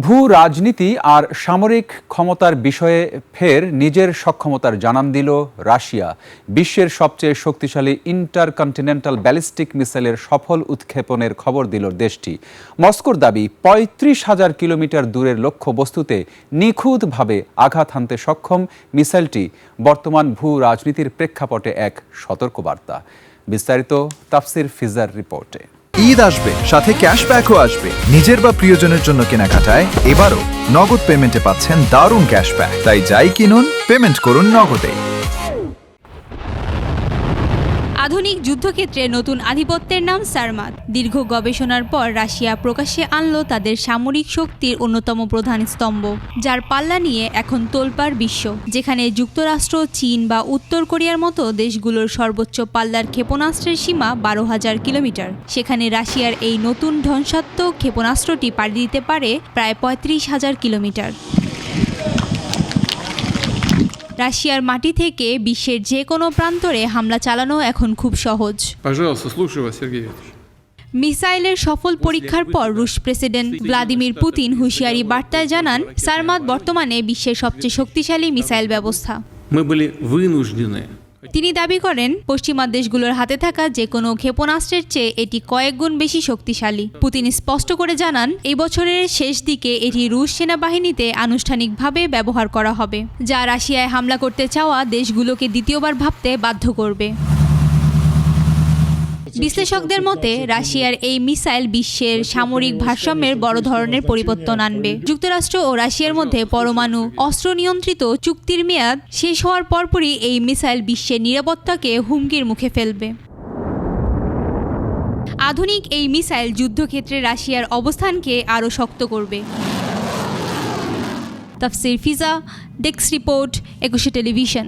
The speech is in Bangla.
ভূ রাজনীতি আর সামরিক ক্ষমতার বিষয়ে ফের নিজের সক্ষমতার জানান দিল রাশিয়া। বিশ্বের সবচেয়ে শক্তিশালী ইন্টারকন্টিনেন্টাল ব্যালিস্টিক মিসাইলের সফল উৎক্ষেপণের খবর দিল দেশটি। মস্কোর দাবি ৩৫,০০০ কিলোমিটার দূরের লক্ষ্যবস্তুতে নিখুঁতভাবে আঘাত হানতে সক্ষম মিসাইলটি বর্তমান ভূ রাজনীতির প্রেক্ষাপটে এক সতর্কবার্তা। বিস্তারিত তাফসির ফিজার রিপোর্টে। ঈদ আসবে, সাথে ক্যাশব্যাকও আসবে। নিজের বা প্রিয়জনের জন্য কেনাকাটায় এবারও নগদ পেমেন্টে পাচ্ছেন দারুণ ক্যাশব্যাক। তাই যাই কিনুন, পেমেন্ট করুন নগদে। আধুনিক যুদ্ধক্ষেত্রে নতুন আধিপত্যের নাম সারমাদ। দীর্ঘ গবেষণার পর রাশিয়া প্রকাশ্যে আনলো তাদের সামরিক শক্তির অন্যতম প্রধান স্তম্ভ, যার পাল্লা নিয়ে এখন তোলপাড় বিশ্ব। যেখানে যুক্তরাষ্ট্র, চীন বা উত্তর কোরিয়ার মতো দেশগুলোর সর্বোচ্চ পাল্লার ক্ষেপণাস্ত্রের সীমা ১২,০০০ কিলোমিটার, সেখানে রাশিয়ার এই নতুন ধ্বংসাত্মক ক্ষেপণাস্ত্রটি পাড়ি দিতে পারে প্রায় ৩৫,০০০ কিলোমিটার। রাশিয়ার মাটি থেকে বিশ্বের যে কোনো প্রান্তরে হামলা চালানো এখন খুব সহজ। মিসাইলের সফল পরীক্ষার পর রুশ প্রেসিডেন্ট ভ্লাদিমির পুতিন হুঁশিয়ারি বার্তায় জানান, সারমাদ বর্তমানে বিশ্বের সবচেয়ে শক্তিশালী মিসাইল ব্যবস্থা। তিনি দাবি করেন, পশ্চিমা দেশগুলোর হাতে থাকা যে কোনো ক্ষেপণাস্ত্রের চেয়ে এটি কয়েক গুণ বেশি শক্তিশালী। পুতিন স্পষ্ট করে জানান, এই বছরের শেষ দিকে এটি রুশ সেনাবাহিনীতে আনুষ্ঠানিকভাবে ব্যবহার করা হবে, যা রাশিয়ায় হামলা করতে চাওয়া দেশগুলোকে দ্বিতীয়বার ভাবতে বাধ্য করবে। বিশ্লেষকদের মতে, রাশিয়ার এই মিসাইল বিশ্বের সামরিক ভারসাম্যের বড় ধরনের পরিবর্তন আনবে। যুক্তরাষ্ট্র ও রাশিয়ার মধ্যে পরমাণু অস্ত্র নিয়ন্ত্রিত চুক্তির মেয়াদ শেষ হওয়ার পরপরই এই মিসাইল বিশ্বের নিরাপত্তাকে হুমকির মুখে ফেলবে। আধুনিক এই মিসাইল যুদ্ধক্ষেত্রে রাশিয়ার অবস্থানকে আরও শক্ত করবে। তাফসির ফিজা, ডেস্ক রিপোর্ট, ২১ টেলিভিশন।